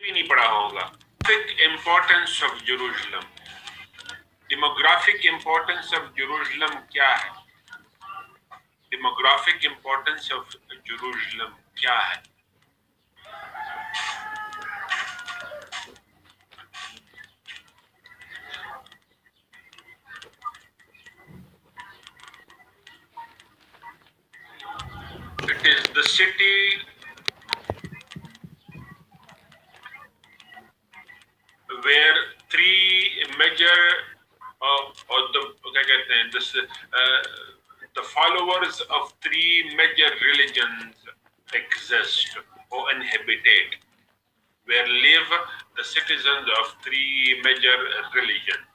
भी नहीं पढ़ा होगा। Importance of Jerusalem, demographic importance of Jerusalem क्या है? डेमोग्राफिक इम्पोर्टेंस ऑफ जेरूशलम क्या है? It is the city where three major or the क्या कहते हैं this the followers of three major religions exist or inhabited, where live the citizens of three major religions.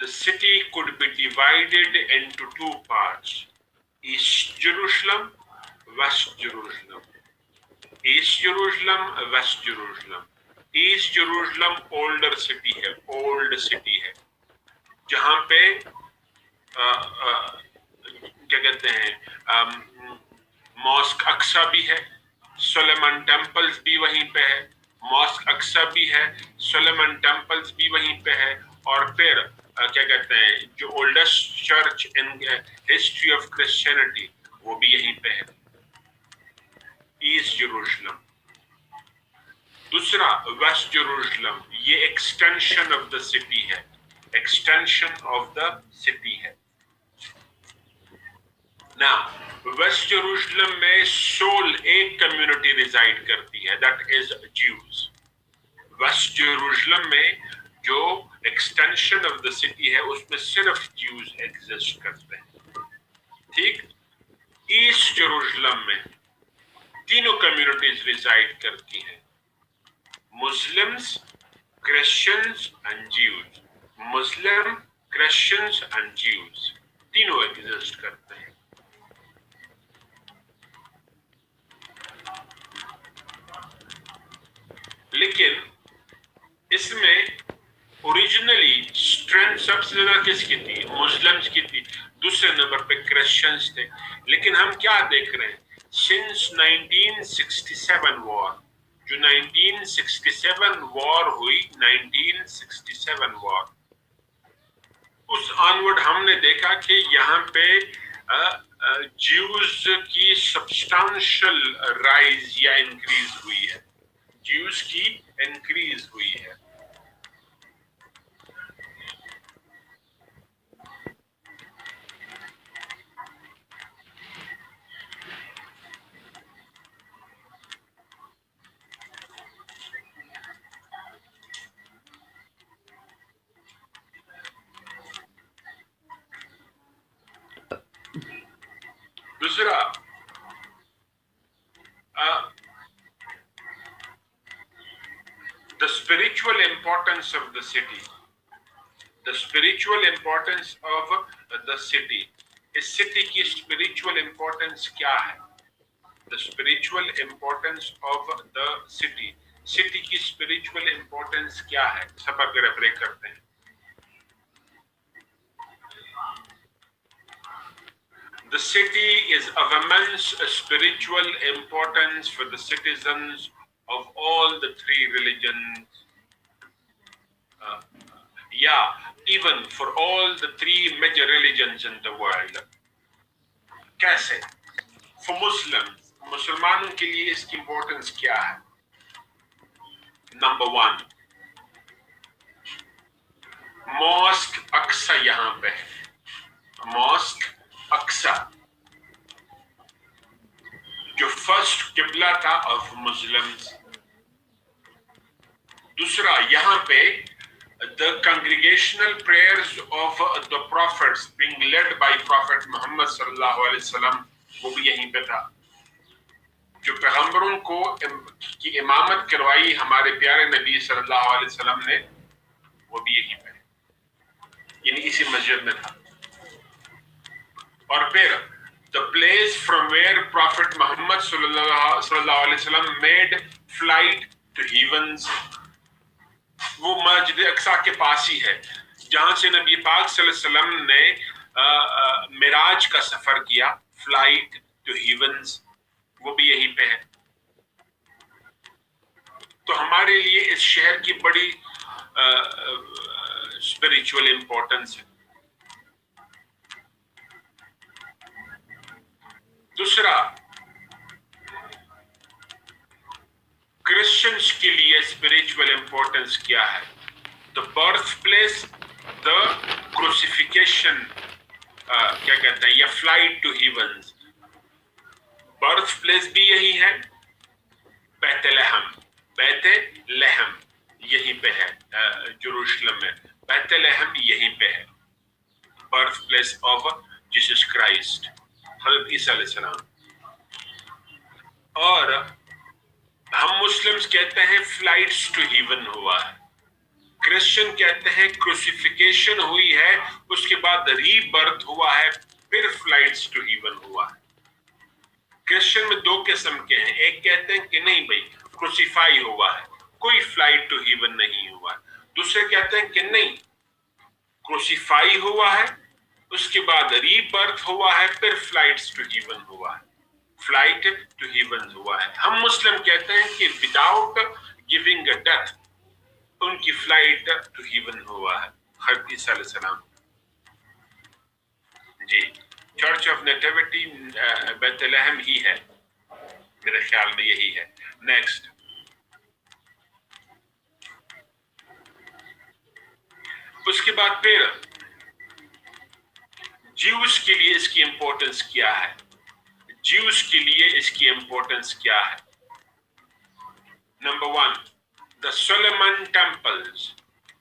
The city could be divided into two parts: East Jerusalem, West Jerusalem. East Jerusalem, West Jerusalem. East Jerusalem older city है, old city है, जहाँ पे क्या कहते हैं mask Aqsa भी है, Suleman temples भी वहीं पे है, मॉस्क अक्सा भी है, सुलेमान टेम्पल्स भी वहीं पे है, और फिर क्या कहते हैं जो oldest church in history of Christianity वो भी यहीं पे है, ईस्ट जेरूशलम। दूसरा वेस्ट जेरूशलम, ये एक्सटेंशन ऑफ द सिटी है, एक्सटेंशन ऑफ द सिटी है। ना वेस्ट जेरूशलम में सोल एक कम्युनिटी रिजाइड करती है, that is Jews. West Jerusalem में जो एक्सटेंशन ऑफ द सिटी है उसमें सिर्फ ज्यूज एग्जिस्ट करते हैं, ठीक। ईस्ट जेरूशलम में तीनों कम्युनिटीज रिजाइड करती हैं, Muslims, Christians and Jews. Muslim, Christians and Jews तीनों एग्जिस्ट करते हैं। लेकिन इसमें ओरिजिनली स्ट्रेंथ सबसे ज्यादा किसकी थी? मुस्लिम्स की थी, दूसरे नंबर पे क्रिश्चियंस थे। लेकिन हम क्या देख रहे हैं, सिंस 1967 वॉर, जो 1967 वॉर हुई, 1967 वॉर, उस ऑनवर्ड हमने देखा कि यहाँ पे ज्यूज की सब्सटेंशियल राइज या इंक्रीज हुई है, ज्यूज की इंक्रीज हुई है। दूसरा the spiritual importance of the city, the spiritual importance of the city. इस सिटी की स्पिरिचुअल इंपॉर्टेंस क्या है? The spiritual importance of the city, city की स्पिरिचुअल इंपॉर्टेंस क्या है? सब अगर ब्रेक करते हैं, the city is of immense spiritual importance for the citizens of all the three religions, even for all the three major religions in the world. कैसे? For Muslims, मुसलमानों के लिए इसकी इंपॉर्टेंस क्या है? नंबर 1, मॉस्क अक्सा यहाँ पे है, मॉस्क अक्सा जो फर्स्ट किबला था ऑफ मुस्लिम्स। दूसरा, यहाँ पे the congregational prayers of the prophets being led by prophet Muhammad सल्लल्लाहु अलैहि वसल्लम, वो भी यहीं पे था। जो पैगंबरों को की इमामत करवाई हमारे प्यारे नबी सल्लल्लाहु अलैहि वसल्लम ने, वो भी यहीं पे, यानी इसी मस्जिद में था। और फिर the place from where Prophet Muhammad sallallahu alaihi wasallam made flight to heavens, वो मस्जिद अक्सा के पास ही है, जहां से नबी पाक सल्लल्लाहु अलैहि वसल्लम ने मिराज का सफर किया, फ्लाइट टू हेवंस, वो भी यहीं पे है। इस शहर की बड़ी स्पिरिचुअल इंपॉर्टेंस है। दूसरा, क्रिश्चियंस के लिए स्पिरिचुअल इंपॉर्टेंस क्या है? The birth place, the crucifixion, क्या कहते हैं, या flight to heavens. Birth place भी यही है, बैतलहम, बैतलहम यहीं पे है, जेरूशलम में बैतलहम यहीं पे है, birth place of Jesus Christ, हज़रत ईसा अलैहिस्सलाम। और हम मुस्लिम्स कहते हैं फ्लाइट्स टू हेवन हुआ है, क्रिश्चियन कहते हैं क्रूसिफिकेशन हुई है, उसके बाद रीबर्थ हुआ है, फिर फ्लाइट्स टू हेवन हुआ है। क्रिश्चियन में दो किस्म के हैं, एक कहते हैं कि नहीं भाई क्रूसिफाई हुआ है, कोई फ्लाइट टू हेवन नहीं हुआ है। दूसरे कहते हैं कि नहीं, क्रूसिफाई हुआ है, उसके बाद रीबर्थ हुआ है, फिर फ्लाइट्स टू हेवन हुआ है, फ्लाइट टू हेवन हुआ है। हम मुस्लिम कहते हैं कि विदाउट गिविंग अ डेथ उनकी फ्लाइट टू हेवन हुआ है, हज़रत ईसा अलैहिस्सलाम। जी, चर्च ऑफ नेटिविटी बैतलहम ही है, मेरे ख्याल में यही है। नेक्स्ट, उसके बाद फिर ज्यूस के लिए इसकी इंपॉर्टेंस क्या है? ज्यूस के लिए इसकी इंपॉर्टेंस क्या है? Number 1, the Solomon temples.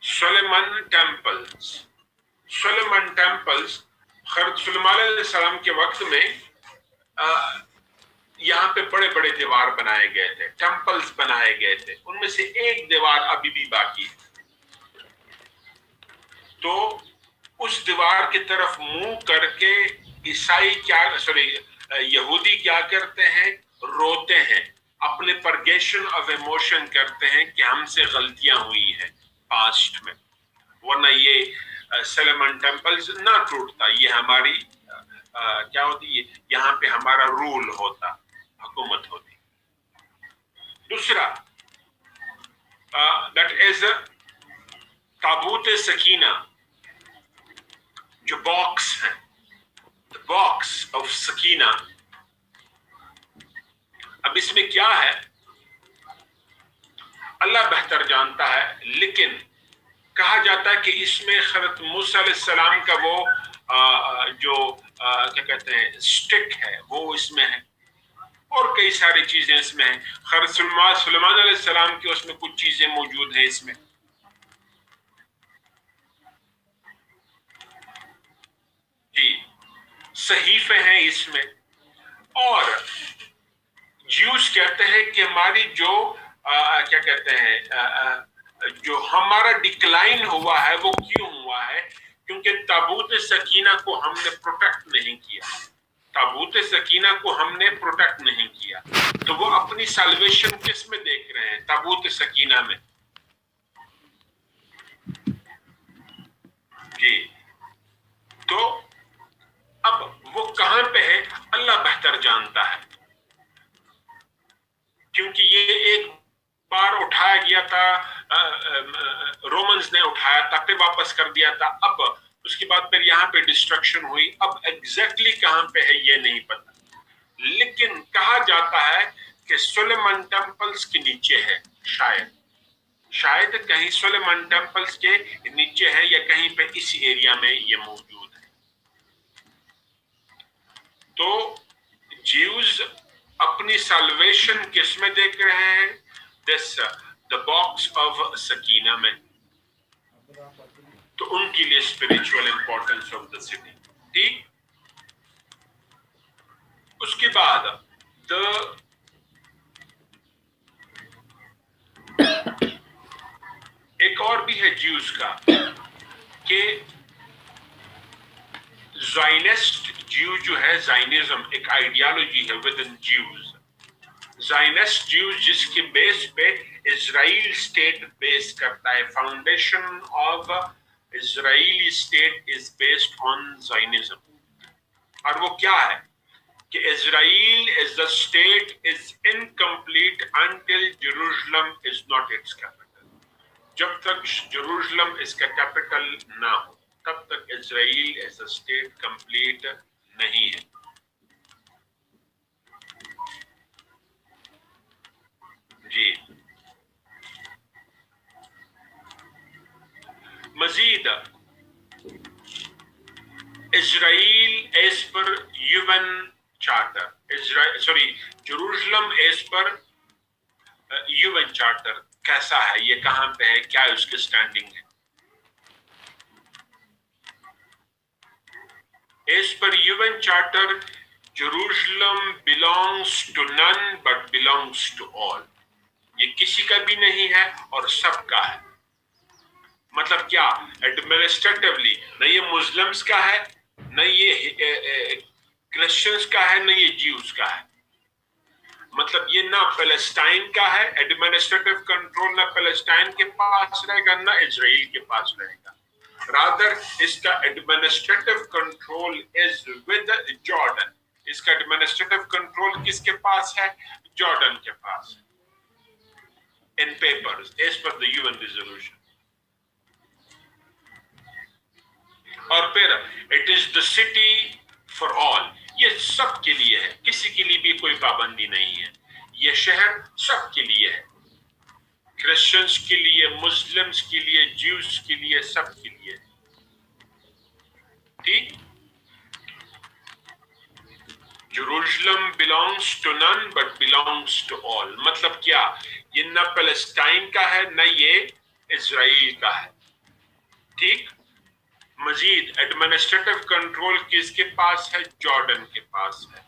Solomon temples, Solomon temples हज़रत सुलेमान अलैहिस्सलाम के वक्त में यहाँ पे बड़े बड़े दीवार बनाए गए थे, टेम्पल्स बनाए गए थे, उनमें से एक दीवार अभी भी बाकी है। तो उस दीवार की तरफ मुंह करके ईसाई यहूदी क्या करते हैं? रोते हैं, अपने परगेशन ऑफ इमोशन करते हैं कि हमसे गलतियां हुई हैं पास्ट में, वरना ये सोलोमन टेम्पल्स ना टूटता, ये हमारी क्या होती है, यहाँ पे हमारा रूल होता, हुकूमत होती। दूसरा, दैट इज ताबूत सकीना, जो बॉक्स है, द बॉक्स ऑफ सकीना। अब इसमें क्या है अल्लाह बेहतर जानता है, लेकिन कहा जाता है कि इसमें हज़रत मूसा अलैहिस्सलाम का वो जो क्या कहते हैं स्टिक है वो इसमें है, और कई सारी चीजें इसमें हैं। हज़रत सुलेमान अलैहिस्सलाम की उसमें कुछ चीजें मौजूद हैं इसमें। जी, सहीफे हैं इसमें। और ज्यूस कहते हैं कि हमारी जो क्या कहते हैं जो हमारा डिक्लाइन हुआ है वो क्यों हुआ है? क्योंकि ताबूत सकीना को हमने प्रोटेक्ट नहीं किया, ताबूत सकीना को हमने प्रोटेक्ट नहीं किया। तो वो अपनी साल्वेशन किस में देख रहे हैं? ताबूत सकीना में। जी, तो अब वो कहां पे है अल्लाह बेहतर जानता है, क्योंकि ये एक बार उठाया गया था, रोमन्स ने उठाया था, फिर वापस कर दिया था, अब उसके बाद फिर यहाँ पे डिस्ट्रक्शन हुई। अब एग्जैक्टली कहां पे है ये नहीं पता, लेकिन कहा जाता है कि सुलेमान टेम्पल्स के नीचे है, शायद कहीं सुलेमान टेम्पल्स के नीचे है या कहीं पे इसी एरिया में ये मौजूद है। तो ज्यूज अपनी साल्वेशन किस में देख रहे हैं? This the box of Sakina में। तो उनके लिए spiritual importance of the city. ठीक, उसके बाद एक और भी है ज्यूज का कि ज़ायनिस्ट ज्यू जो है, ज़ायनिज्म एक आइडियोलॉजी है within Jews. Zionist Jews जिसके बेस पे इजराइल स्टेट बेस करता है, foundation of Israeli state is based on Zionism. और वो क्या है कि Israel is the state is incomplete until Jerusalem is not its capital. जब तक जेरूशलम इसका कैपिटल ना हो तब तक Israel as a state complete नहीं है। जी, Majeed Israel as per UN charter, Jerusalem as per UN charter कैसा है, ये कहां पे है, क्या उसकी स्टैंडिंग है? As per UN charter Jerusalem belongs to none but belongs to all. ये किसी का भी नहीं है और सबका है। मतलब क्या? एडमिनिस्ट्रेटिवली न ये मुस्लिम्स का है, न ये क्रिश्चियंस का है, न ये ज्यूज का है। मतलब ये ना पैलेस्टाइन का है, एडमिनिस्ट्रेटिव कंट्रोल ना पैलेस्टाइन के पास रहेगा ना इजराइल के पास रहेगा। रादर इसका administrative control is with Jordan. इसका एडमिनिस्ट्रेटिव कंट्रोल किसके पास है? जॉर्डन के पास, in papers as per the UN resolution. और फिर it is the city for all, ये सबके लिए है, किसी के लिए भी कोई पाबंदी नहीं है। ये शहर सबके लिए है, क्रिश्चियंस के लिए, मुस्लिम्स के लिए, ज्यूस के लिए, सबके लिए। ठीक? Jerusalem belongs to none but belongs to all. मतलब क्या? ये न पैलेस्टाइन का है न ये इजराइल का है। ठीक? मजीद एडमिनिस्ट्रेटिव कंट्रोल किसके पास है? जॉर्डन के पास है।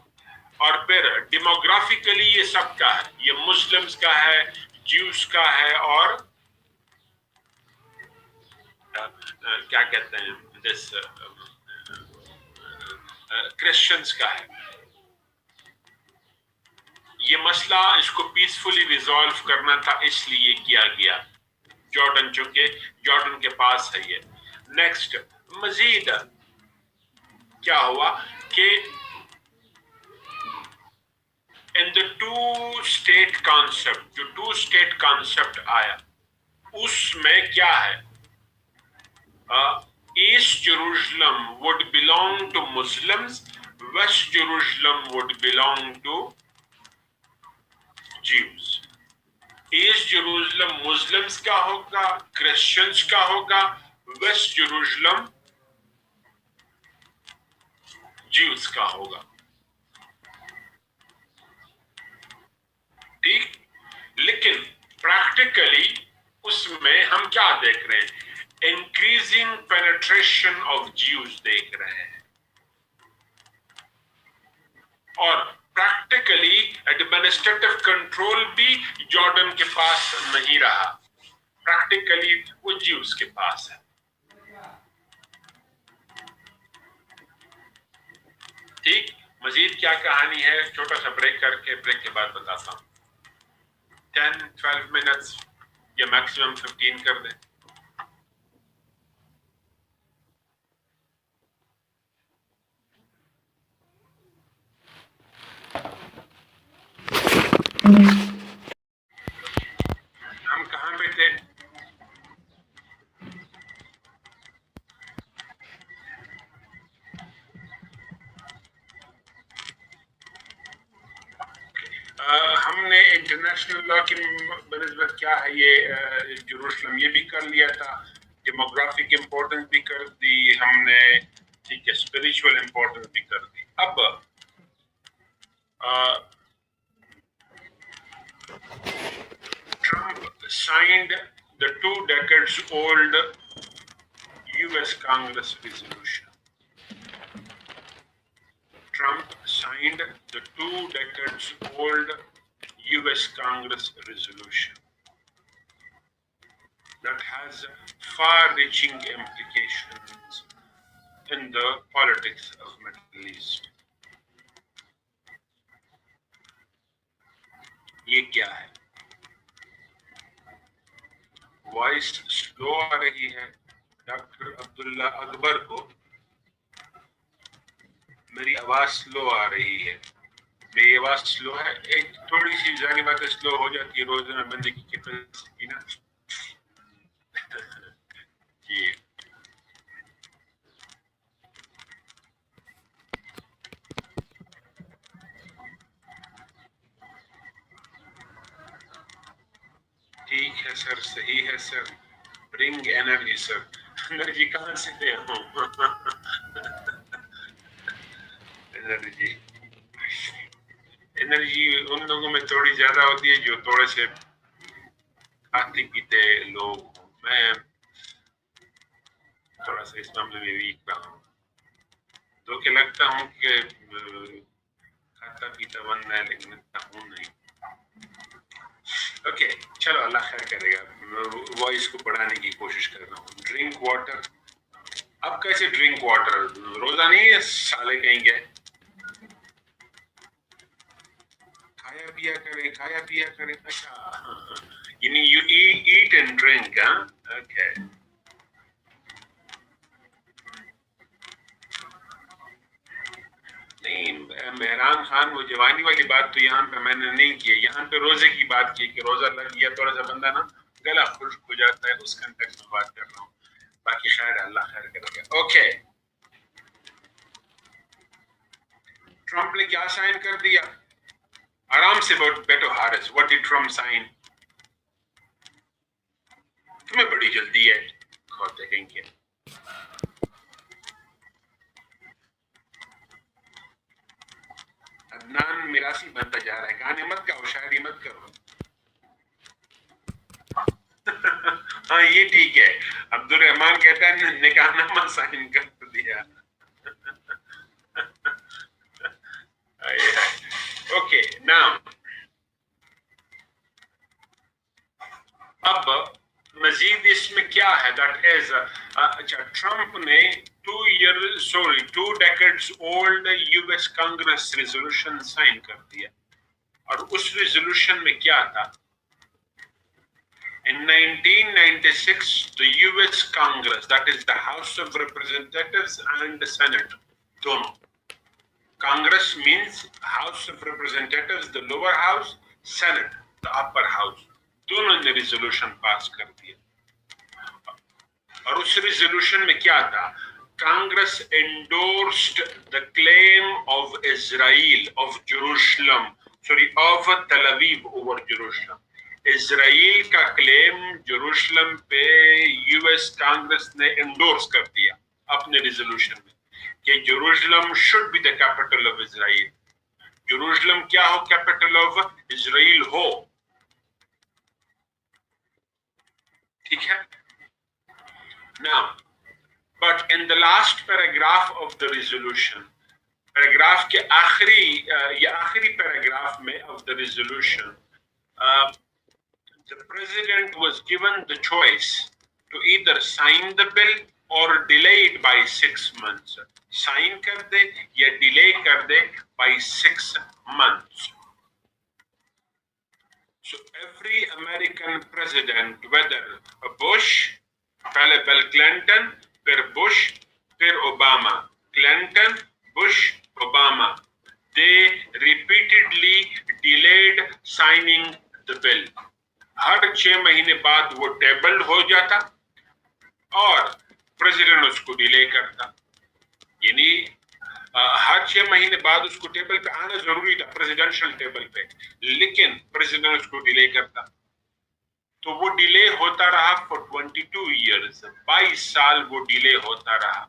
और फिर डेमोग्राफिकली ये सबका है, ये मुस्लिम्स का है, ज्यूस का है और क्या कहते हैं दिस क्रिश्चियंस का है। ये मसला इसको पीसफुली रिजॉल्व करना था, इसलिए किया गया। जॉर्डन चूंकि जॉर्डन के पास है ये। नेक्स्ट मजीद क्या हुआ कि in the two state concept, जो टू स्टेट कॉन्सेप्ट आया उसमें क्या है? East Jerusalem would belong to Muslims, west Jerusalem would belong to Jews. East Jerusalem Muslims का होगा, क्रिश्चियंस का होगा, वेस्ट जेरूशलम ज्यूज का होगा। ठीक? लेकिन प्रैक्टिकली उसमें हम क्या देख रहे हैं? इंक्रीजिंग पेनिट्रेशन ऑफ ज्यूज देख रहे हैं। और प्रैक्टिकली एडमिनिस्ट्रेटिव कंट्रोल भी जॉर्डन के पास नहीं रहा, प्रैक्टिकली वो ज्यूज के पास है। ठीक? मजीद क्या कहानी है, छोटा सा ब्रेक करके ब्रेक के बाद बताता हूं। 10-12 मिनट्स या मैक्सिमम 15 कर दें। हम कहां पे थे? हमने इंटरनेशनल लॉ की बनस्बत क्या है ये जेरूशलम ये भी कर लिया था, डेमोग्राफिक इंपॉर्टेंस भी कर दी हमने, ठीक है, स्पिरिचुअल इंपॉर्टेंस भी कर दी। अब Trump signed the 2 decades old US Congress resolution. Trump signed the 2 decades old US Congress resolution that has far-reaching implications in the politics of Middle East. ये क्या है? वॉइस स्लो आ रही है डॉक्टर अब्दुल्ला अकबर को, मेरी आवाज स्लो आ रही है। मेरी आवाज स्लो है, एक थोड़ी सी जानी बात स्लो हो जाती है रोजाना बंदगी की परिस्थिति ना। ठीक है सर, सही है sir. Bring energy sir. Energy कहाँ से ले आऊं? एनर्जी एनर्जी उन लोगों में थोड़ी ज्यादा होती है जो थोड़े से खाते पीते लोग। मैं थोड़ा सा इस मामले में वीक रहा हूँ, तो क्या लगता हूँ कि खाता पीता बनना है, लेकिन इतना हूँ नहीं। ओके, चलो अल्लाह खैर करेगा। वॉइस को बढ़ाने की कोशिश कर रहा हूँ। Drink water. अब कैसे ड्रिंक वाटर? रोजा नहीं है साले कहीं के। खाया पिया करें, खाया पिया करें। अच्छा, you mean you eat and drink, huh? Okay. नहीं, मेहरान खान वो जवानी वाली बात तो यहाँ पे मैंने नहीं की है। यहाँ पे रोजे की बात की कि रोजा लग गया, थोड़ा सा बंदा ना गला खुश्क हो जाता है, उस कंटेक्स्ट में बात कर रहा हूँ। बाकी खैर अल्लाह खैर करेगा। ओके, ट्रम्प ने क्या साइन कर दिया? आराम से बैठो Haris. What did Trump sign? तुम्हें बड़ी जल्दी है, खोते कहीं के। अदनान मिरासी बनता जा रहा है। गाने मत गाओ, शायरी मत करो। हाँ ये ठीक है। अब्दुल रहमान कहता है निकाहनामा साइन कर दिया। ओके, नाउ अब मजीद इसमें क्या है? दैट इज अच्छा, ट्रंप ने 2 decades old US Congress resolution sign कर दिया। और उस रेजोल्यूशन में क्या था? In 1996, the US Congress, that is the House of Representatives and the Senate, दोनों, Congress means House of Representatives, the lower house, Senate, the upper house, दोनों ने रेजोल्यूशन पास कर दिया। और उस रेजोल्यूशन में क्या था? Congress endorsed the claim of Israel, of Jerusalem, of Tel Aviv over Jerusalem. Israel का क्लेम जेरूशलम पे यूएस कांग्रेस ने एंडोर्स कर दिया अपने रिजोल्यूशन में कि Jerusalem should be the capital of Israel. Jerusalem क्या हो? कैपिटल ऑफ इजराइल हो। ठीक है। Now but in the last paragraph of the resolution, paragraph के आखिरी पैराग्राफ में of the resolution, the president was given the choice to either sign the bill or delay it by 6 months. Sign कर दे या delay कर दे by 6 months. So every American president, whether Bush, पहले Bill Clinton, फिर Bush, फिर Obama, Clinton, Bush, Obama, they repeatedly delayed signing the bill. हर 6 महीने बाद वो table हो जाता और प्रेसिडेंट उसको डिले करता। यानी हर 6 महीने बाद उसको टेबल पे आना जरूरी था, प्रेसिडेंशियल टेबल पे, लेकिन प्रेसिडेंट उसको डिले करता। तो वो डिले होता रहा फॉर 22 ईयर्स, 22 साल वो डिले होता रहा।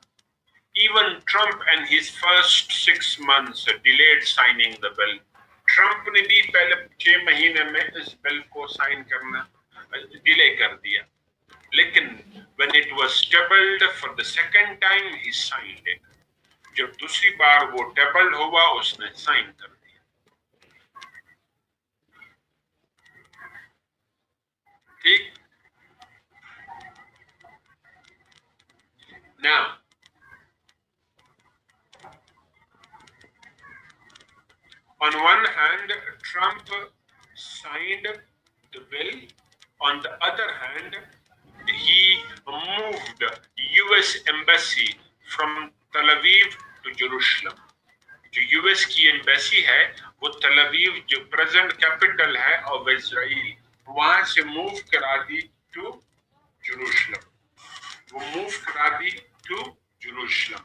Even Trump and his first 6 months delayed signing the bill. Trump ने भी पहले 6 महीने में इस बिल को साइन करना डिले कर दिया, लेकिन when it was tabled for the second time he signed it. जब दूसरी बार वो टेबल हुआ उसने साइन कर दिया। ठीक। Now on one hand, Trump signed the bill. On the other hand, he moved US embassy from Tel Aviv to Jerusalem. जो US की एम्बेसी है वो तल अवीव, जो प्रेजेंट कैपिटल है ऑफ इजराइल, वहां से मूव करा दी टू जेरूशलम। वो मूव करा दी टू जेरूशलम।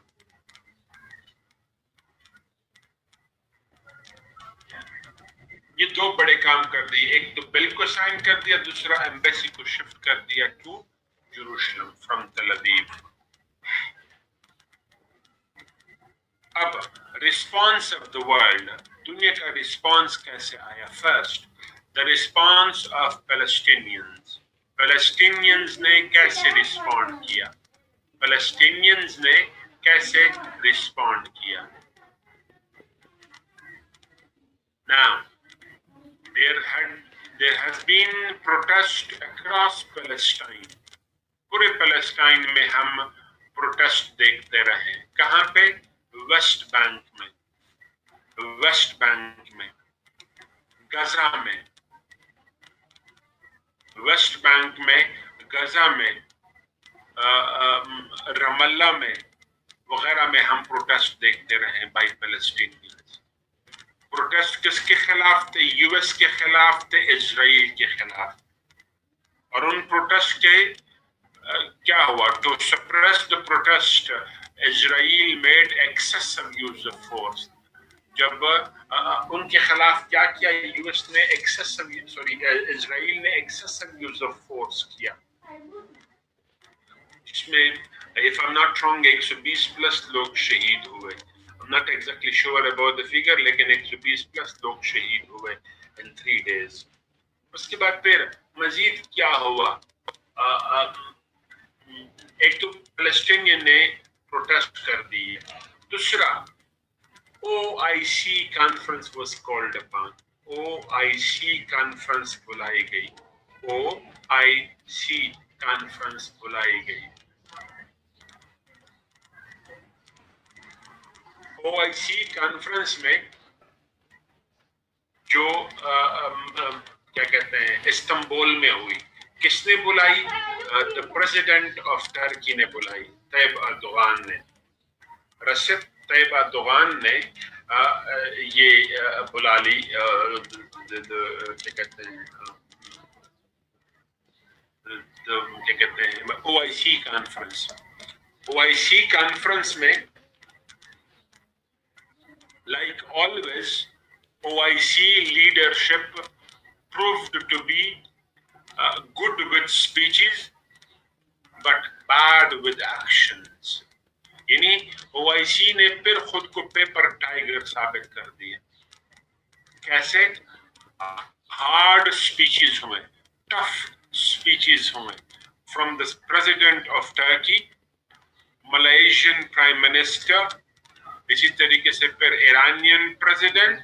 ये दो बड़े काम कर दिए, एक तो बिल को साइन कर दिया, दूसरा एम्बेसी को शिफ्ट कर दिया टू जेरूशलम फ्रॉम तल अवीव। अब रिस्पॉन्स ऑफ द वर्ल्ड, दुनिया का रिस्पॉन्स कैसे आया? First the response of Palestinians, Palestinians ने कैसे रिस्पॉन्ड किया? पैलेस्टीनियंस ने कैसे रिस्पॉन्ड किया? Now, there has been protest across Palestine. पूरे पैलेस्टाइन में हम प्रोटेस्ट देखते रहे। कहाँ पे? वेस्ट बैंक में, वेस्ट बैंक में, गजा में, वेस्ट बैंक में, गजा में, रमल्ला में वगैरह में हम प्रोटेस्ट देखते रहे बाई पैलेस्टीनियंस। प्रोटेस्ट किसके खिलाफ थे? यूएस के खिलाफ थे, इजराइल के खिलाफ। और उन प्रोटेस्ट के क्या हुआ? To suppress the protest Israel made excessive use of force. जब उनके खिलाफ क्या किया? यूएस ने इजराइल ने एक्सेसिव यूज ऑफ फोर्स किया, जिसमें if I am not wrong 120 plus लोग शहीद हुए। I'm not exactly sure about the figure, लेकिन 120 प्लस लोग शहीद हुए in 3 days। उसके बाद फिर मजीद क्या हुआ? एक तो पैलेस्टीनियन ने प्रोटेस्ट कर दी, दूसरा OIC conference was called upon, OIC conference बुलाई गई, OIC कॉन्फ्रेंस बुलाई गई। OIC कॉन्फ्रेंस में जो क्या कहते हैं इस्तांबुल में हुई, किसने बुलाई? द प्रेसिडेंट ऑफ टर्की ने बुलाई, तैयब अर्दोगान ने, रसिब तैयब अर्दोगान ने ये बुला ली, क्या कहते हैं OIC कॉन्फ्रेंस। OIC कॉन्फ्रेंस में like always OIC leadership proved to be good with speeches but bad with actions। यानी OIC ने फिर खुद को पेपर टाइगर साबित कर दिया। कैसे? हार्ड स्पीचेस हुए, टफ स्पीचेस हुए from the president of Turkey, Malaysian prime minister, इसी तरीके से फिर ईरानियन प्रेसिडेंट,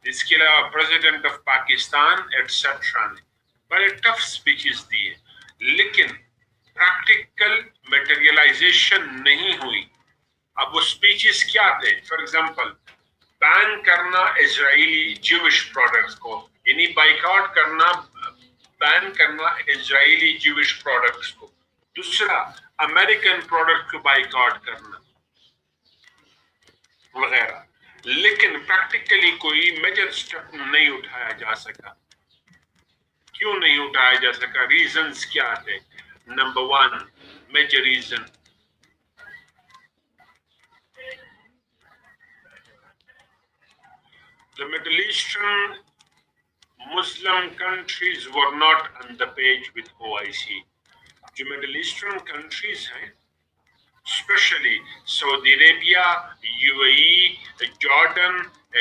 इसके अलावा प्रेसिडेंट ऑफ पाकिस्तान एटसेट्रा ने बड़े टफ स्पीचेस दिए, लेकिन प्रैक्टिकल मटेरियलाइजेशन नहीं हुई। अब वो स्पीचेस क्या थे? फॉर एग्जांपल बैन करना इजरायली ज्यूइश प्रोडक्ट्स को, यानी बाइकआउट करना, बैन करना इजरायली ज्यूइश प्रोडक्ट्स को, दूसरा अमेरिकन प्रोडक्ट को बाइकआउट करना वगैरह, लेकिन प्रैक्टिकली कोई मेजर स्टेप नहीं उठाया जा सका। क्यों नहीं उठाया जा सका? रीजंस क्या थे? Number 1 major reason, the Middle Eastern Muslim countries were not on the page with OIC। जो मिडिल ईस्टर्न कंट्रीज हैं, especially Saudi Arabia, UAE, Jordan,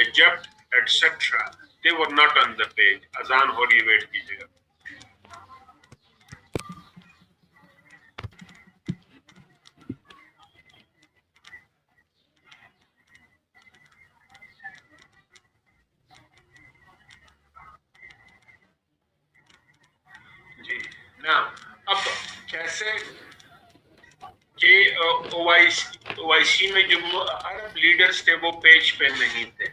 Egypt, etc., they were not on the page। अजान हो रही है, wait कीजिएगा। जी ना, अब कैसे कि OIC में जो अरब लीडर्स थे वो पेज पे नहीं थे।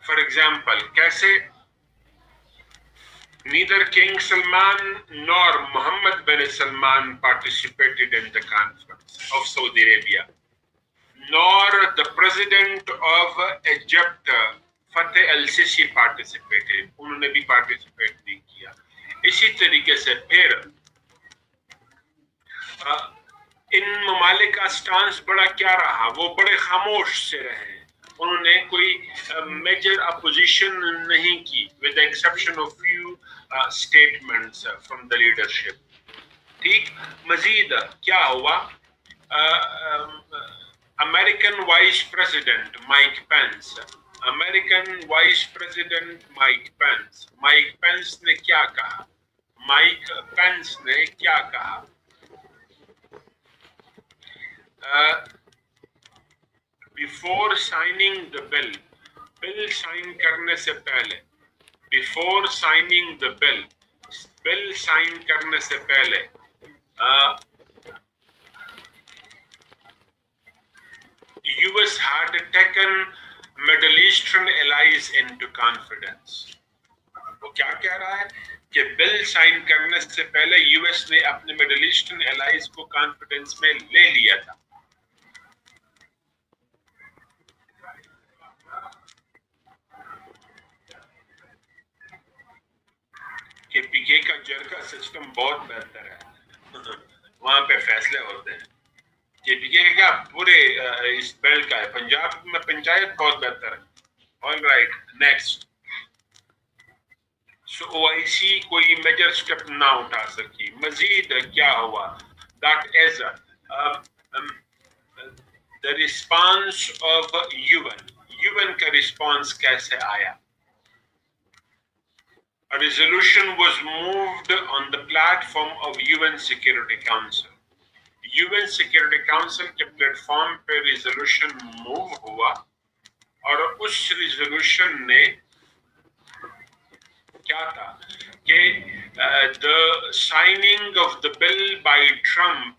फॉर एग्जाम्पल कैसे? neither King Salman nor Mohammed bin Salman participated in the conference of Saudi Arabia, nor the president of Egypt Fattah al-Sisi participated। उन्होंने भी पार्टिसिपेट नहीं किया। इसी तरीके से फिर इन ममालिक का स्टांस बड़ा क्या रहा? वो बड़े खामोश से रहे। उन्होंने कोई मेजर अपोजिशन नहीं की, with the exception of few statements from the leadership. ठीक, मजीद क्या हुआ? American vice president Mike Pence, American vice president Mike Pence ने क्या कहा? माइक पेंस ने क्या कहा? Before signing the bill sign करने से पहले, before signing the bill sign करने से पहले US had taken Middle Eastern allies into confidence। वो क्या कह रहा है कि बिल साइन करने से पहले यूएस ने अपने मिडिल ईस्टर्न एलाइज को कॉन्फिडेंस में ले लिया था। कि पीके का जरगा सिस्टम बहुत बेहतर है, वहां पे फैसले होते हैं। कि पीके का पूरे इस बिल का है, पंजाब में पंचायत बहुत बेहतर है। All right, next. So OIC कोई मेजर स्टेप ना उठा सकी। मजीद क्या हुआ? That is the response of UN का रिस्पांस कैसे आया? A resolution was moved on the platform of UN Security Council। UN Security Council के प्लेटफॉर्म पे रिजोल्यूशन मूव हुआ और उस रिजोल्यूशन ने क्या था कि the signing of the bill by Trump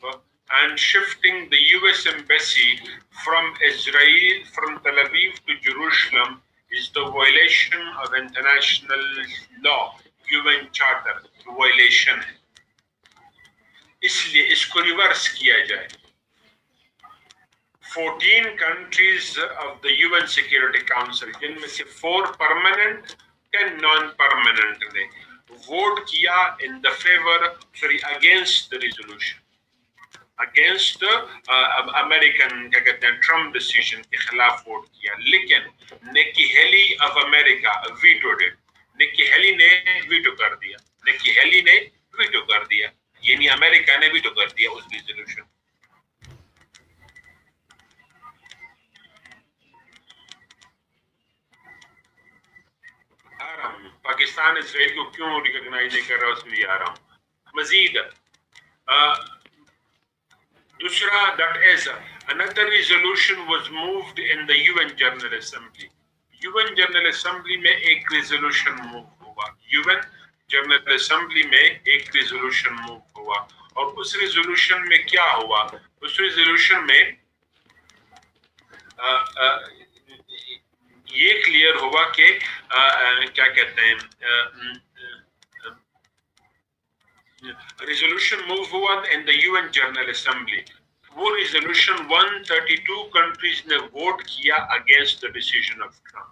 and shifting the US embassy from Tel Aviv to Jerusalem is the violation of international law, UN charter violation है, इसलिए इसको रिवर्स किया जाए। 14 countries of the UN Security Council, जिनमें से 4 permanent, 10 non permanent ने vote किया इन the favour, sorry against the resolution, against American क्या कहते हैं ट्रम्प डिसीजन के खिलाफ वोट किया। लेकिन Nikki Haley of America vetoed it. Nikki Haley ने वीटो कर दिया, निकी हेली ने वीटो कर दिया, यानी अमेरिका ने वीटो कर दिया उस रिजोल्यूशन। पाकिस्तान इसराइल को क्यों रिकॉग्नाइज नहीं कर रहा, उसमें आ रहा हूं। मजीद दूसरा, that is another resolution was moved in the UN general assembly. UN general assembly में एक रिजोल्यूशन मूव हुआ, यूएन जनरल असेंबली में एक रिजोल्यूशन मूव हुआ। और उस रिजोल्यूशन में क्या हुआ? उस रिजोल्यूशन में ये क्लियर हुआ कि क्या कहते हैं, रिजोल्यूशन मूव हुआ in the UN general assembly. वो रिजोल्यूशन 132 कंट्रीज ने वोट किया against the decision of Trump.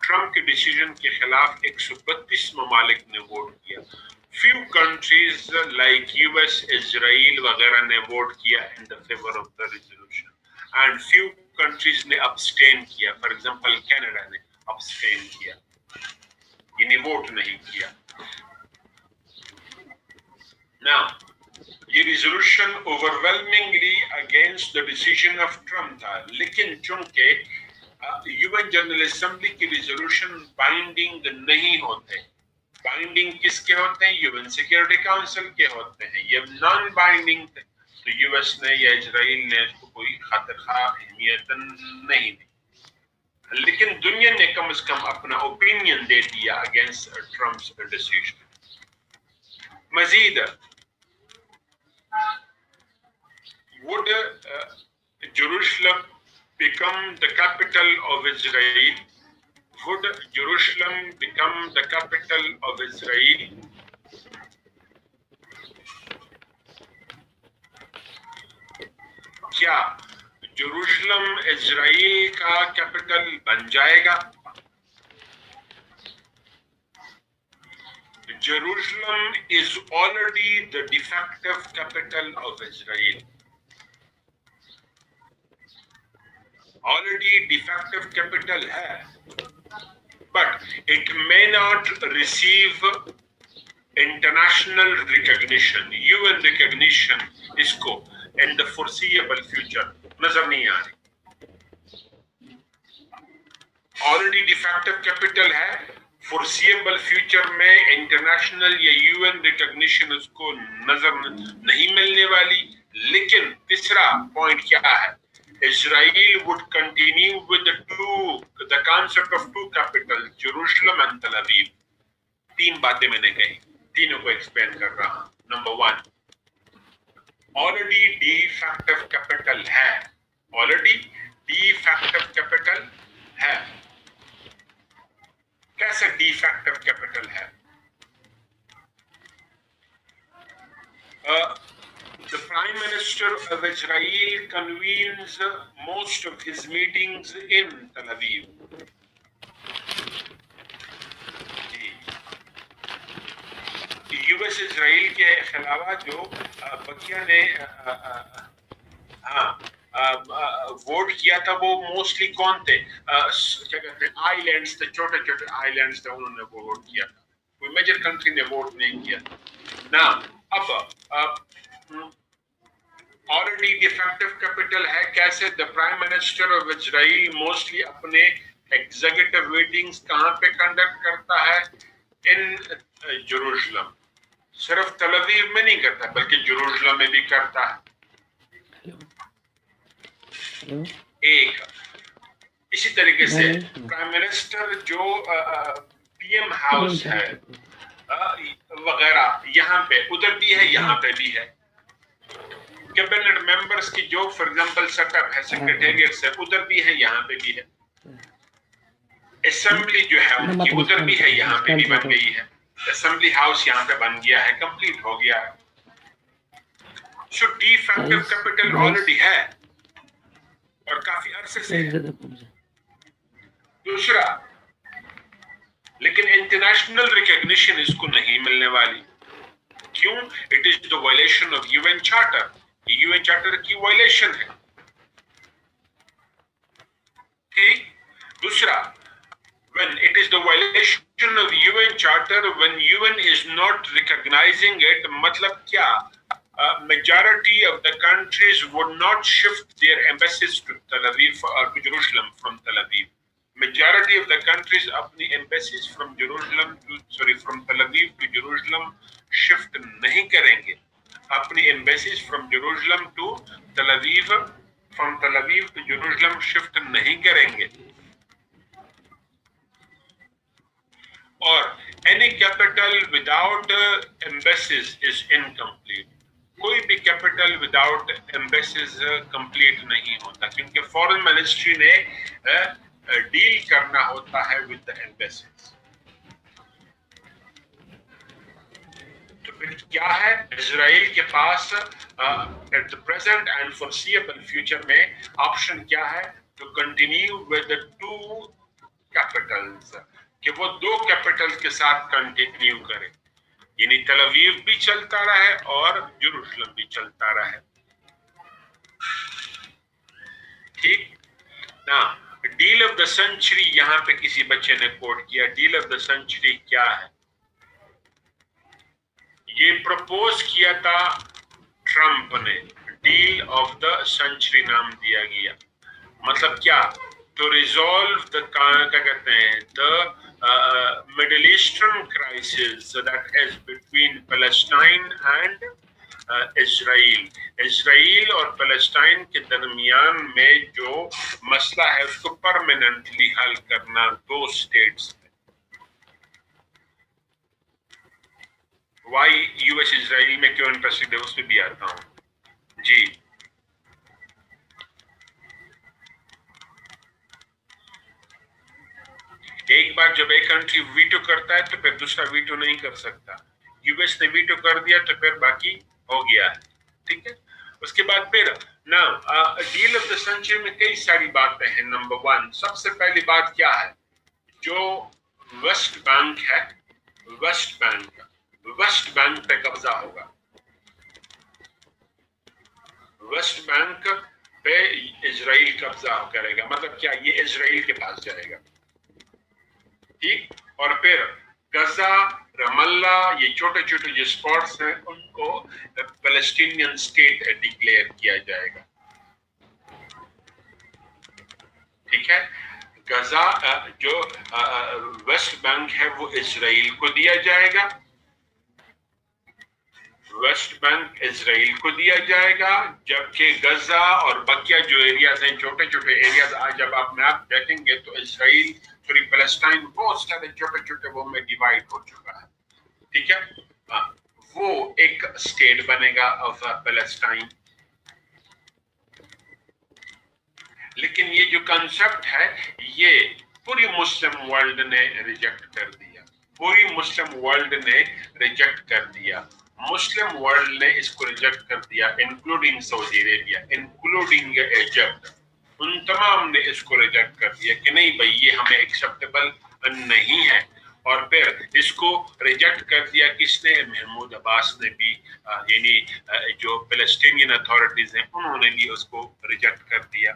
Trump के डिसीजन के खिलाफ 132 ममालिक ने वोट किया। Few countries like US, Israel वगैरह ने वोट किया इन the favour of the resolution and few countries ने अब्सटेन किया। फॉर एग्जांपल कनाडा ने अब्सटेन किया, यानी वोट नहीं किया। Now, ये resolution overwhelmingly against the decision of Trump था, लेकिन चूंकि यूएन जनरल असेंबली की रिजोल्यूशन बाइंडिंग नहीं होते। बाइंडिंग किसके होते हैं? यूएन सिक्योरिटी काउंसिल के होते हैं। ये नॉन बाइंडिंग थे, तो यूएस ने या इजराइल ने इसको कोई खातिर खा अहमियत नहीं दी। लेकिन दुनिया ने कम से कम अपना ओपिनियन दे दिया against Trump's decision. Majeed would Jerusalem become the capital of Israel? Would Jerusalem become the capital of Israel? क्या जेरूशलम इजराइल का कैपिटल बन जाएगा? Jerusalem is already the de facto capital of Israel. Already defective capital है, but it may not receive international recognition, UN recognition इसको in the foreseeable future नजर नहीं आ रही। ऑलरेडी डिफेक्टिव कैपिटल है, फोर्सिएबल फ्यूचर में इंटरनेशनल या UN recognition उसको नजर नहीं मिलने वाली। लेकिन तीसरा पॉइंट क्या है, Israel would continue with the concept of two capital, Jerusalem and Tel Aviv. तीन बातें मैंने कही, तीनों को एक्सप्लेन कर रहा हूं। Number one, already defective capital है, ऑलरेडी डिफेक्टिव कैपिटल है। कैसे डिफेक्टिव कैपिटल है? The Prime Minister of Israel convenes most of his meetings in Tel Aviv. US Israel के खिलाफ जो बकिया ने वोट किया था वो मोस्टली कौन थे? क्या कहते हैं, आइलैंड्स थे, छोटे छोटे आइलैंड्स थे, उन्होंने वोट किया था। कोई मेजर कंट्री ने वोट नहीं किया ना। अब ऑलरेडी डिफेक्टिव कैपिटल है। कैसे? The prime minister of Israel mostly अपने एग्जीक्यूटिव मीटिंग्स कहां पे कंडक्ट करता है? इन जेरूशलम। सिर्फ तल अवीव में नहीं करता बल्कि जेरूशलम में भी करता है। एक इसी तरीके से प्राइम मिनिस्टर जो पीएम हाउस है वगैरह, यहाँ पे उधर भी है, यहाँ पे भी है। कैबिनेट मेंबर्स की जो फॉर एग्जांपल सेटअप है, सेक्रेटेरिएट से उधर भी है, यहाँ पे भी है। असेंबली जो है उनकी उधर भी है, यहाँ पे भी बन गई है। असेंबली हाउस यहाँ पे बन गया है, कंप्लीट हो गया है। सो डिफेक्टिव कैपिटल ऑलरेडी है और काफी अरसे से है। दूसरा, लेकिन इंटरनेशनल रिकॉग्निशन इसको नहीं मिलने वाली। क्यों? It is the violation of UN charter. UN charter की वायलेशन है। ठीक। दूसरा, when it is the violation of UN charter, when UN is not recognizing it, मतलब क्या? Majority of the countries would not shift their embassies to Tel Aviv or to Jerusalem from Tel Aviv. Majority of the countries अपनी embassies from Tel Aviv to Jerusalem shift नहीं करेंगे। अपनी embassies from Jerusalem to Tel Aviv, from Tel Aviv to Jerusalem shift नहीं करेंगे। और any capital without embassies is incomplete. कोई भी capital without embassies complete नहीं होता, क्योंकि फॉरेन मिनिस्ट्री ने डील करना होता है विद द एम्बेसीज। तो फिर क्या है? इजराइल के पास at the present and foreseeable future में ऑप्शन क्या है? To continue with the two capitals, कि वो दो कैपिटल्स के साथ कंटिन्यू करे, यानी तल अवीव भी चलता रहे और जेरूशलम भी चलता रहे। ठीक ना। डील ऑफ द सेंचुरी यहां पे किसी बच्चे ने कोट किया। डील ऑफ द सेंचुरी क्या है? ये प्रपोज किया था ट्रंप ने, डील ऑफ द सेंचुरी नाम दिया गया। मतलब क्या? टू रिजॉल्व द, क्या कहते हैं, the Middle Eastern crisis that is between Palestine and Israel. Israel और पैलेस्टाइन के दरमियान में जो मसला है उसको परमानेंटली हल करना दो स्टेट्स में। वाई यूएस इजराइल में क्यों इंटरेस्टेड है उस पर भी आता हूं जी। एक बार जब एक कंट्री वीटो करता है तो फिर दूसरा वीटो नहीं कर सकता। यूएस ने वीटो कर दिया तो फिर बाकी हो गया है। ठीक है। उसके बाद फिर ना डील ऑफ द सेंचुरी में कई सारी बातें हैं। नंबर वन, सबसे पहली बात क्या है? जो वेस्ट बैंक है, वेस्ट बैंक पे कब्जा होगा। वेस्ट बैंक पे इजराइल कब्जा करेगा, मतलब क्या ये इजराइल के पास जाएगा, ठीक। और फिर गजा, रमल्ला, ये छोटे छोटे जो स्पॉट्स हैं उनको पैलेस्टीनियन स्टेट डिक्लेयर किया जाएगा, ठीक है। गजा जो वेस्ट बैंक है वो इजराइल को दिया जाएगा, वेस्ट बैंक इजराइल को दिया जाएगा, जबकि गजा और बकिया जो एरियाज हैं, छोटे छोटे एरियाज, आज जब आप मैप देखेंगे तो इजराइल सॉरी पैलेस्टाइन बहुत सारे छोटे छोटे वो में डिवाइड हो चुका है, ठीक है। वो एक स्टेट बनेगा ऑफ पैलेस्टाइन। लेकिन ये जो कंसेप्ट है ये पूरी मुस्लिम वर्ल्ड ने रिजेक्ट कर दिया, पूरी मुस्लिम वर्ल्ड ने रिजेक्ट कर दिया, मुस्लिम वर्ल्ड ने इसको रिजेक्ट कर दिया, including Saudi Arabia, including Egypt, उन तमाम ने इसको रिजेक्ट कर दिया कि नहीं भाई ये हमें एक्सेप्टेबल नहीं है। और फिर इसको रिजेक्ट कर दिया किसने? महमूद अब्बास ने भी, यानी जो पैलेस्टीनियन अथॉरिटीज हैं उन्होंने भी उसको रिजेक्ट कर दिया।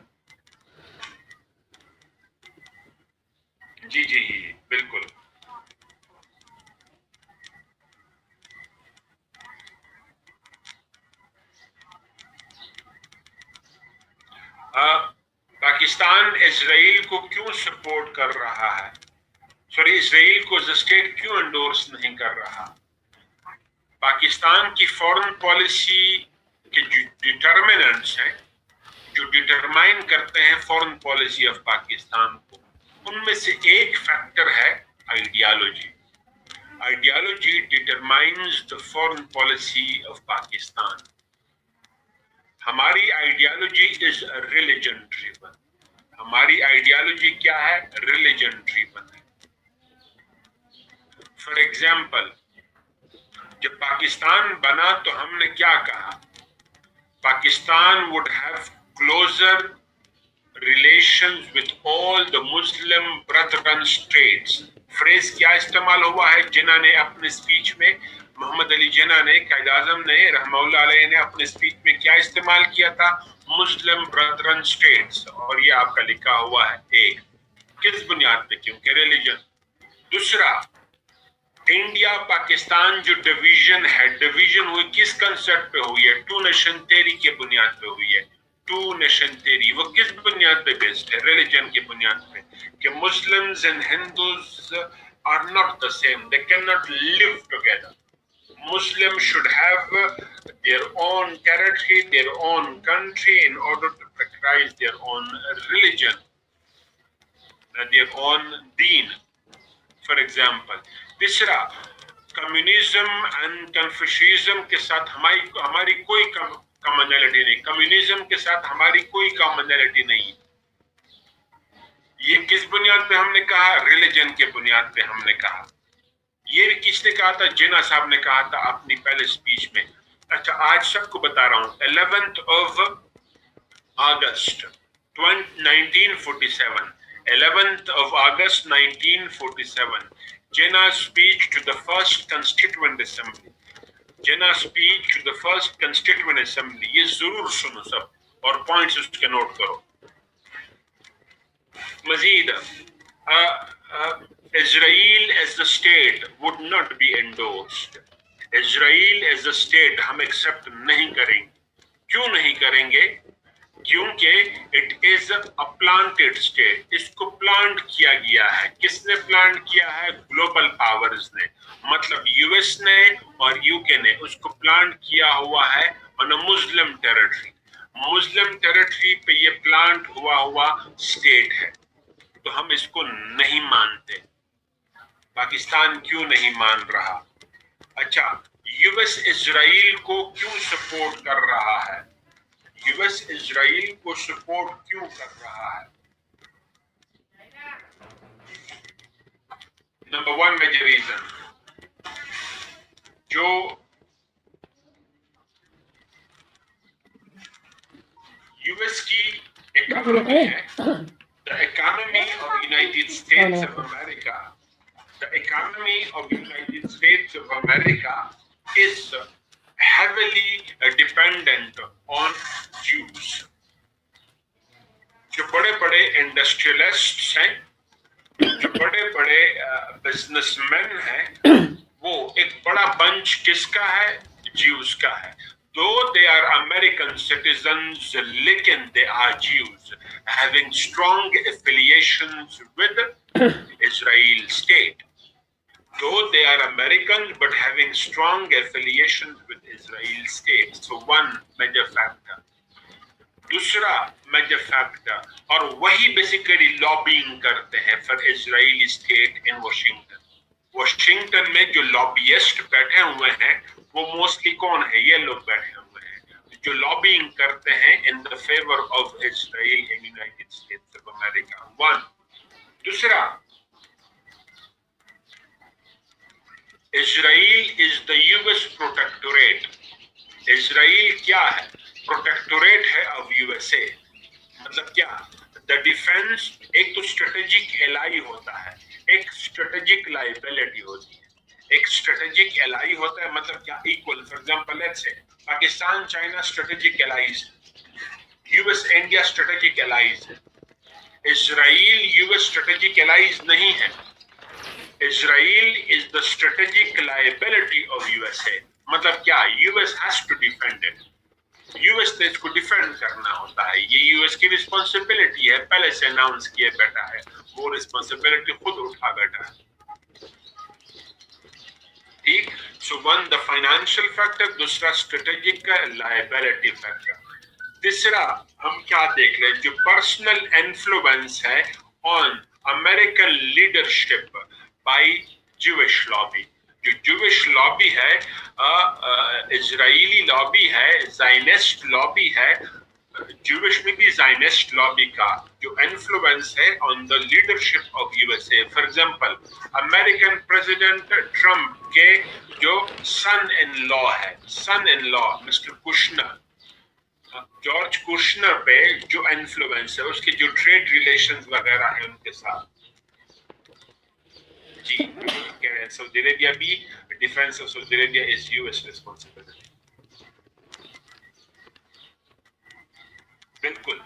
जी जी जी बिल्कुल। पाकिस्तान इजराइल को क्यों सपोर्ट कर रहा है, सॉरी इजराइल को स्टेट क्यों एंडोर्स नहीं कर रहा? पाकिस्तान की फॉरेन पॉलिसी के जो डिटर्मिनेंट्स हैं, जो डिटरमाइन करते हैं फॉरेन पॉलिसी ऑफ पाकिस्तान को, उनमें से एक फैक्टर है ideology. Ideology determines the foreign policy of Pakistan. हमारी आइडियोलॉजी इज रिलीजन ड्रिवन। हमारी आइडियोलॉजी क्या है? रिलीजन ड्रिवन है। फॉर एग्जाम्पल, जब पाकिस्तान बना तो हमने क्या कहा? Pakistan would have closer relations with all the Muslim brethren states. Phrase क्या इस्तेमाल हुआ है? जिन्ना ने अपने स्पीच में, मोहम्मद अली जिन्ना ने, कायद आजम ने, रहमतुल्लाह अलैह ने अपने स्पीच में क्या इस्तेमाल किया था? मुस्लिम ब्रदरन स्टेट्स। और ये आपका लिखा हुआ है एक, किस बुनियाद पे? क्योंकि रिलीजन। दूसरा, इंडिया पाकिस्तान जो डिवीजन है, डिवीजन हुई किस कंसेप्ट पे हुई है? टू नेशन थ्योरी के बुनियाद पे हुई है। टू नेशन थ्योरी वो किस बुनियाद पे बेस्ड है? रिलीजन की बुनियाद पे, कि Muslims and Hindus are not the same, they can not live together. Muslims should have their own territory, their own country in order to practice their own religion, their own deen, for example. तीसरा, communism and Confucianism के साथ हमारी कोई commonality नहीं, communism के साथ हमारी कोई कॉमनैलिटी नहीं। ये किस बुनियाद पे हमने कहा? रिलीजन के बुनियाद पे हमने कहा। ये भी किसने कहा था? जिन्ना साहब ने कहा था अपनी पहले स्पीच में। अच्छा, आज सबको बता रहा हूं, 11th of August 1947, 11th of August 1947, Jinnah's speech to the first Constituent Assembly, Jinnah's speech to the first Constituent Assembly, ये जरूर सुनो सब और पॉइंट्स उसके नोट करो। मजीद, Israel as the state would not be endorsed. Israel as the state हम accept नहीं करेंगे। क्यों नहीं करेंगे? क्योंकि it is a planted state. इसको प्लांट किया गया है। किसने प्लांट किया है? ग्लोबल पावर्स ने, मतलब यूएस ने और यूके ने उसको प्लांट किया हुआ है on a Muslim territory. Muslim territory पे ये प्लांट हुआ स्टेट है, तो हम इसको नहीं मानते। पाकिस्तान क्यों नहीं मान रहा? अच्छा, यूएस इजराइल को क्यों सपोर्ट कर रहा है? यूएस इजराइल को सपोर्ट क्यों कर रहा है? नंबर वन मेजर रीजन, जो यूएस की इकोनॉमी है, the economy of United States of America, the economy of United States of America is heavily dependent on Jews. जो बड़े बड़े इंडस्ट्रियलिस्ट्स हैं, जो बड़े बड़े बिजनेसमैन हैं, वो एक बड़ा बंच किसका है? ज्यूज का है। Though they are American citizens, लेकिन they are Jews, having strong affiliations with Israel state. Though they are Americans, but having strong affiliations with Israel state. So one major factor. दूसरा major factor, और वही basically lobbying करते हैं for Israeli state in Washington. Washington में जो लॉबियस्ट बैठे हुए हैं वो मोस्टली कौन है? ये लोग बैठे हुए हैं जो लॉबिंग करते हैं in the favour of Israel in United States of America. One. दूसरा, Israel is the US protectorate. Israel क्या है? प्रोटेक्टोरेट है ऑफ यूएसए। मतलब क्या? द डिफेंस एक तो स्ट्रेटेजिक एलाई होता है, एक स्ट्रेटेजिक लाइबिलिटी होती है। एक स्ट्रेटेजिक एलाई होता है मतलब क्या? Equal. For example let's say Pakistan China strategic allies, US India strategic allies है। इजराइल यूएस स्ट्रेटेजिक एलाइज नहीं है। Israel is the strategic liability of USA. मतलब क्या? US has to defend it. US ने इसको डिफेंड करना होता है, ये यूएस की रिस्पॉन्सिबिलिटी है, पहले से अनाउंस किए बैठा है, वो रिस्पॉन्सिबिलिटी खुद उठा बैठा है। ठीक। So one the financial factor, दूसरा स्ट्रेटेजिक का लायबिलिटी फैक्टर। तीसरा हम क्या देख रहे हैं? जो पर्सनल इन्फ्लुएंस है on American leadership by Jewish lobby. जो ज्यूइश लॉबी है, इजरायली लॉबी है, ज़ायनिस्ट लॉबी है, ज्यूइश में भी ज़ायनिस्ट लॉबी का जो इन्फ्लुएंस है on the leadership of USA. For example American president Trump के जो सन इन लॉ है, son in law mister Kushner, George Kushner पे जो इन्फ्लुएंस है, उसके जो ट्रेड रिलेशंस वगैरह है उनके साथ। जी कह रहे हैं सऊदी अरेबिया भी, defence of Saudi Arabia is US responsibility. बिल्कुल।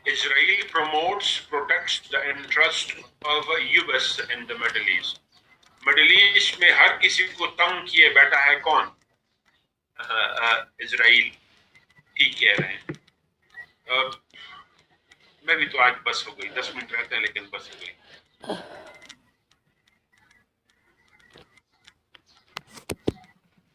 Israel promotes protects the interest of US in the Middle East. Middle East में हर किसी को तंग किए बैठा है कौन? इजराइल। ठीक कह रहे हैं। मैं भी तो आज बस हो गई, 10 मिनट रहते हैं लेकिन बस हो गई।